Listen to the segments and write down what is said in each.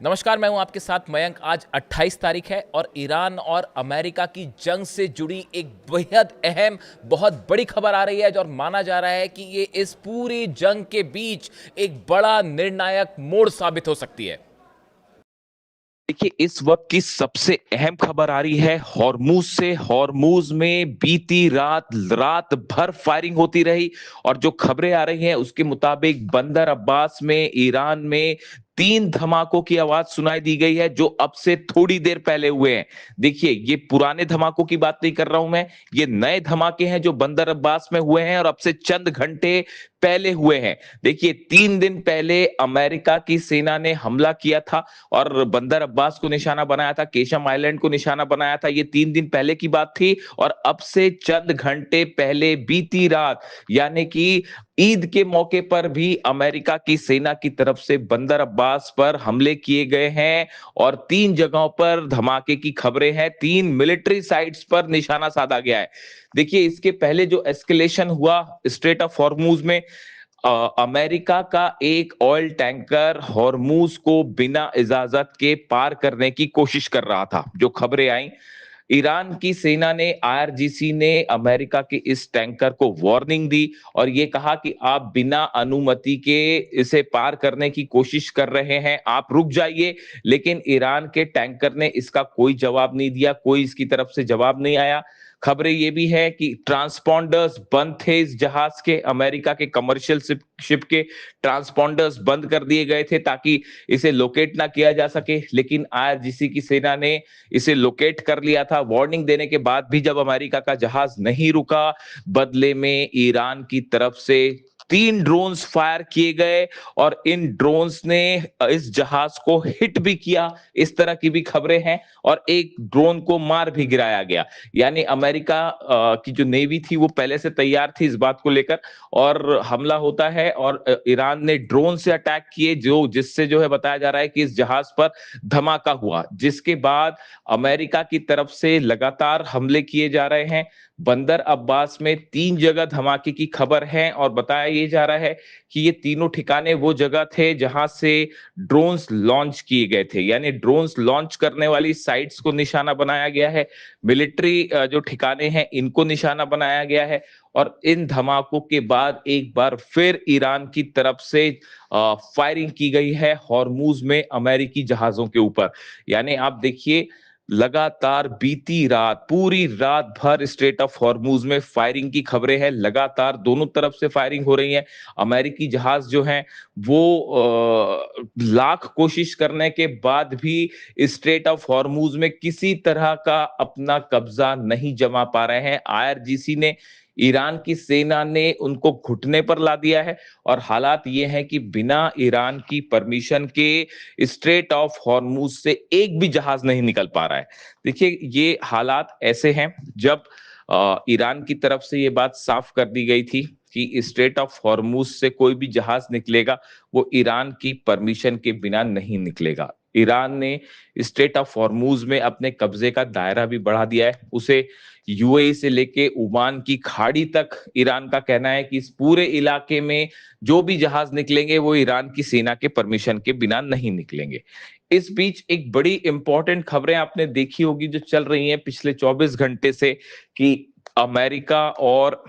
नमस्कार, मैं हूं आपके साथ मयंक। आज 28 तारीख है और ईरान और अमेरिका की जंग से जुड़ी एक बेहद अहम, बहुत बड़ी खबर आ रही है और माना जा रहा है कि ये इस पूरी जंग के बीच एक बड़ा निर्णायक मोड़ साबित हो सकती है। देखिए, इस वक्त की सबसे अहम खबर आ रही है हॉर्मूज से। हॉर्मूज में बीती रात रात भर फायरिंग होती रही और जो खबरें आ रही हैं उसके मुताबिक बंदर अब्बास में ईरान में 3 धमाकों की आवाज सुनाई दी गई है, जो अब से थोड़ी देर पहले हुए हैं। देखिए, ये पुराने धमाकों की बात नहीं कर रहा हूं मैं, ये नए धमाके हैं जो बंदर अब्बास में हुए हैं और अब से चंद घंटे पहले हुए हैं। देखिए, 3 दिन पहले अमेरिका की सेना ने हमला किया था और बंदर अब्बास को निशाना बनाया था, केशम आइलैंड को निशाना बनाया था। ये 3 दिन पहले की बात थी और अब से चंद घंटे पहले बीती रात, यानी कि ईद के मौके पर भी अमेरिका की सेना की तरफ से बंदर अब्बास पर हमले किए गए हैं और 3 जगहों पर धमाके की खबरें हैं। 3 मिलिट्री साइट्स पर निशाना साधा गया है। देखिए, इसके पहले जो एस्केलेशन हुआ स्ट्रेट ऑफ हॉर्मूज में, अमेरिका का एक ऑयल टैंकर हॉर्मूज को बिना इजाजत के पार करने की कोशिश कर रहा था। जो खबरें आई, ईरान की सेना ने, आईआरजीसी ने अमेरिका के इस टैंकर को वार्निंग दी और ये कहा कि आप बिना अनुमति के इसे पार करने की कोशिश कर रहे हैं, आप रुक जाइए। लेकिन ईरान के टैंकर ने इसका कोई जवाब नहीं दिया, कोई इसकी तरफ से जवाब नहीं आया। खबरें ये भी है कि ट्रांसपॉन्डर्स बंद थे इस जहाज के, अमेरिका के कमर्शियल शिप के ट्रांसपॉन्डर्स बंद कर दिए गए थे ताकि इसे लोकेट ना किया जा सके। लेकिन आईआरजीसी की सेना ने इसे लोकेट कर लिया था। वार्निंग देने के बाद भी जब अमेरिका का जहाज नहीं रुका, बदले में ईरान की तरफ से 3 ड्रोन्स फायर किए गए और इन ड्रोन्स ने इस जहाज को हिट भी किया, इस तरह की भी खबरें हैं। और एक ड्रोन को मार भी गिराया गया। यानी अमेरिका की जो नेवी थी वो पहले से तैयार थी इस बात को लेकर और हमला होता है और ईरान ने ड्रोन से अटैक किए, जो जिससे जो है बताया जा रहा है कि इस जहाज पर धमाका हुआ, जिसके बाद अमेरिका की तरफ से लगातार हमले किए जा रहे हैं। बंदर अब्बास में 3 जगह धमाके की खबर है और बताया ये जा रहा है कि ये तीनों ठिकाने वो जगह थे जहां से ड्रोन्स लॉन्च किए गए थे, यानी ड्रोन्स लॉन्च करने वाली साइट्स को निशाना बनाया गया है। मिलिट्री जो ठिकाने हैं इनको निशाना बनाया गया है और इन धमाकों के बाद एक बार फिर ईरान की तरफ से फायरिंग की गई है हॉर्मूज में अमेरिकी जहाजों के ऊपर। यानी आप देखिए, लगातार बीती रात, पूरी रात भर स्ट्रेट ऑफ हॉर्मूज में फायरिंग की खबरें हैं। लगातार दोनों तरफ से फायरिंग हो रही है। अमेरिकी जहाज जो हैं वो लाख कोशिश करने के बाद भी स्ट्रेट ऑफ हॉर्मूज में किसी तरह का अपना कब्जा नहीं जमा पा रहे हैं। आईआरजीसी ने, ईरान की सेना ने उनको घुटने पर ला दिया है और हालात ये हैं कि बिना ईरान की परमिशन के स्ट्रेट ऑफ हॉर्मूज से एक भी जहाज नहीं निकल पा रहा है। देखिए, ये हालात ऐसे हैं जब ईरान की तरफ से ये बात साफ कर दी गई थी कि स्ट्रेट ऑफ हॉर्मूज से कोई भी जहाज निकलेगा वो ईरान की परमिशन के बिना नहीं निकलेगा। ईरान ने स्ट्रेट ऑफ हॉर्मूज में अपने कब्जे का दायरा भी बढ़ा दिया है। उसे यूएई से लेके ओमान की खाड़ी तक ईरान का कहना है कि इस पूरे इलाके में जो भी जहाज निकलेंगे वो ईरान की सेना के परमिशन के बिना नहीं निकलेंगे। इस बीच एक बड़ी इंपॉर्टेंट खबरें आपने देखी होगी जो चल रही हैं पिछले 24 घंटे से, कि अमेरिका और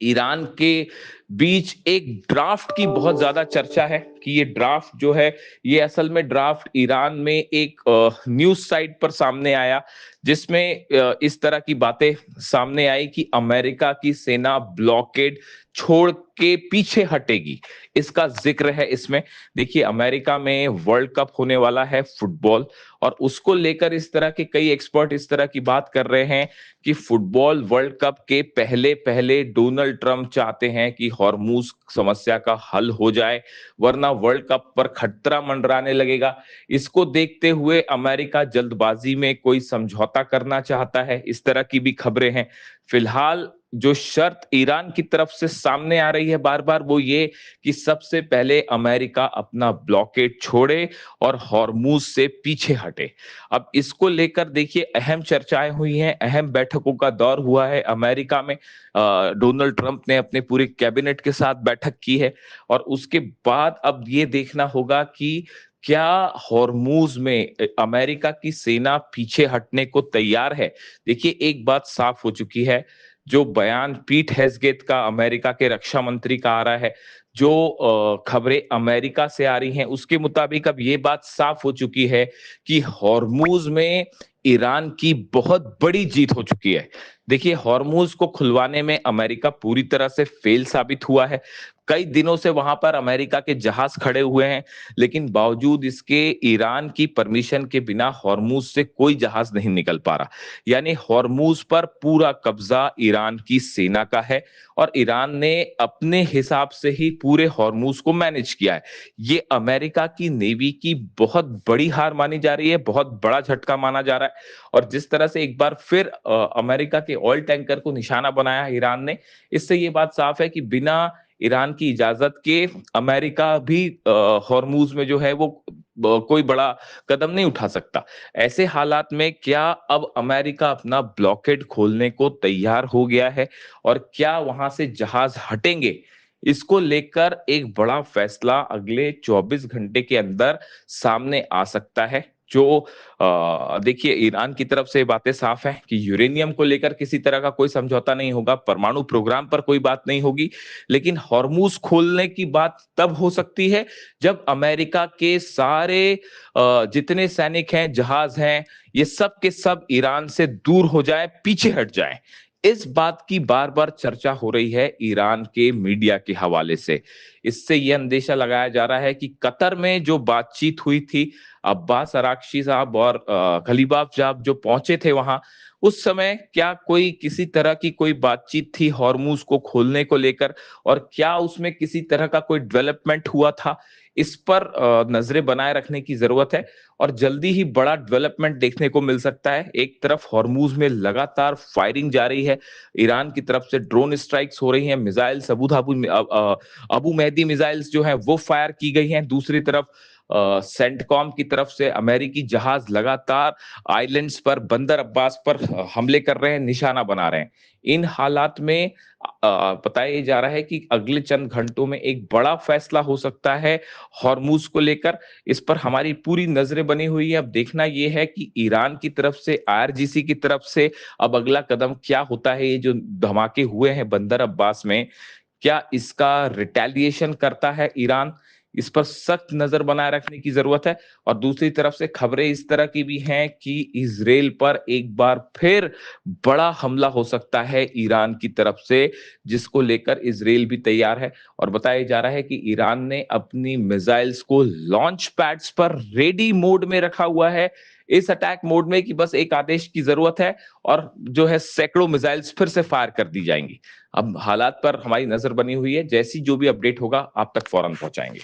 ईरान के बीच एक ड्राफ्ट की बहुत ज्यादा चर्चा है कि ये ड्राफ्ट जो है, ये असल में ड्राफ्ट ईरान में एक न्यूज साइट पर सामने आया, जिसमें इस तरह की बातें सामने आई कि अमेरिका की सेना ब्लॉकेड छोड़ के पीछे हटेगी, इसका जिक्र है इसमें। देखिए, अमेरिका में वर्ल्ड कप होने वाला है फुटबॉल और उसको लेकर इस तरह के कई एक्सपर्ट इस तरह की बात कर रहे हैं कि फुटबॉल वर्ल्ड कप के पहले पहले डोनाल्ड ट्रंप चाहते हैं कि हॉर्मूज समस्या का हल हो जाए, वरना वर्ल्ड कप पर खतरा मंडराने लगेगा। इसको देखते हुए अमेरिका जल्दबाजी में कोई समझौता करना चाहता है, इस तरह की भी खबरें हैं। फिलहाल जो शर्त ईरान की तरफ से सामने आ रही है बार बार, वो ये कि सबसे पहले अमेरिका अपना ब्लॉकेड छोड़े और हॉर्मूज से पीछे हटे। अब इसको लेकर देखिए, अहम चर्चाएं हुई हैं, अहम बैठकों का दौर हुआ है अमेरिका में। डोनाल्ड ट्रंप ने अपने पूरे कैबिनेट के साथ बैठक की है और उसके बाद अब ये देखना होगा कि क्या हॉर्मूज में अमेरिका की सेना पीछे हटने को तैयार है? देखिए, एक बात साफ हो चुकी है, जो बयान पीट हेग्सेथ का अमेरिका के रक्षा मंत्री का आ रहा है, जो खबरें अमेरिका से आ रही हैं, उसके मुताबिक अब ये बात साफ हो चुकी है कि हॉर्मूज में ईरान की बहुत बड़ी जीत हो चुकी है। देखिए, हॉर्मूज को खुलवाने में अमेरिका पूरी तरह से फेल साबित हुआ है। कई दिनों से वहां पर अमेरिका के जहाज खड़े हुए हैं, लेकिन बावजूद इसके ईरान की परमिशन के बिना हॉर्मूज से कोई जहाज नहीं निकल पा रहा। यानी हॉर्मूज पर पूरा कब्जा ईरान की सेना का है और ईरान ने अपने हिसाब से ही पूरे हॉर्मूज को मैनेज किया है। ये अमेरिका की नेवी की बहुत बड़ी हार मानी जा रही है, बहुत बड़ा झटका माना जा रहा है। और जिस तरह से एक बार फिर अमेरिका के ऑयल टैंकर को निशाना बनाया ईरान ने, इससे ये बात साफ है कि बिना ईरान की इजाजत के अमेरिका भी हॉर्मूज में जो है वो कोई बड़ा कदम नहीं उठा सकता। ऐसे हालात में क्या अब अमेरिका अपना ब्लॉकेड खोलने को तैयार हो गया है और क्या वहां से जहाज हटेंगे? इसको लेकर एक बड़ा फैसला अगले 24 घंटे के अंदर सामने आ सकता है। जो देखिए, ईरान की तरफ से बातें साफ है कि यूरेनियम को लेकर किसी तरह का कोई समझौता नहीं होगा, परमाणु प्रोग्राम पर कोई बात नहीं होगी, लेकिन हॉर्मूज खोलने की बात तब हो सकती है जब अमेरिका के सारे जितने सैनिक हैं, जहाज हैं, ये सब के सब ईरान से दूर हो जाए, पीछे हट जाए। इस बात की बार बार चर्चा हो रही है ईरान के मीडिया के हवाले से। इससे यह अंदेशा लगाया जा रहा है कि कतर में जो बातचीत हुई थी, अब्बास अराक्ची साहब और खलीबाफ साहब जो पहुंचे थे वहां, उस समय क्या कोई किसी तरह की कोई बातचीत थी हॉर्मूज को खोलने को लेकर, और क्या उसमें किसी तरह का कोई डेवलपमेंट हुआ था? इस पर नजरें बनाए रखने की जरूरत है और जल्दी ही बड़ा डेवलपमेंट देखने को मिल सकता है। एक तरफ हॉर्मूज में लगातार फायरिंग जारी है, ईरान की तरफ से ड्रोन स्ट्राइक्स हो रही हैं, मिसाइल्स अबू मेहदी मिसाइल्स जो है वो फायर की गई हैं। दूसरी तरफ सेंटकॉम की तरफ से अमेरिकी जहाज लगातार आइलैंड्स पर, बंदर अब्बास पर हमले कर रहे हैं, निशाना बना रहे हैं। इन हालात में बताया जा रहा है कि अगले चंद घंटों में एक बड़ा फैसला हो सकता है हॉर्मूज को लेकर। इस पर हमारी पूरी नजरें बनी हुई है। अब देखना यह है कि ईरान की तरफ से, आईआरजीसी की तरफ से अब अगला कदम क्या होता है। ये जो धमाके हुए हैं बंदर अब्बास में, क्या इसका रिटेलिएशन करता है ईरान? इस पर सख्त नजर बनाए रखने की जरूरत है। और दूसरी तरफ से खबरें इस तरह की भी हैं कि इजराइल पर एक बार फिर बड़ा हमला हो सकता है ईरान की तरफ से, जिसको लेकर इजराइल भी तैयार है। और बताया जा रहा है कि ईरान ने अपनी मिसाइल्स को लॉन्च पैड्स पर रेडी मोड में रखा हुआ है, इस अटैक मोड में कि बस एक आदेश की जरूरत है और जो है सैकड़ों मिसाइल्स फिर से फायर कर दी जाएंगी। अब हालात पर हमारी नजर बनी हुई है, जैसी जो भी अपडेट होगा आप तक फौरन पहुंचाएंगे।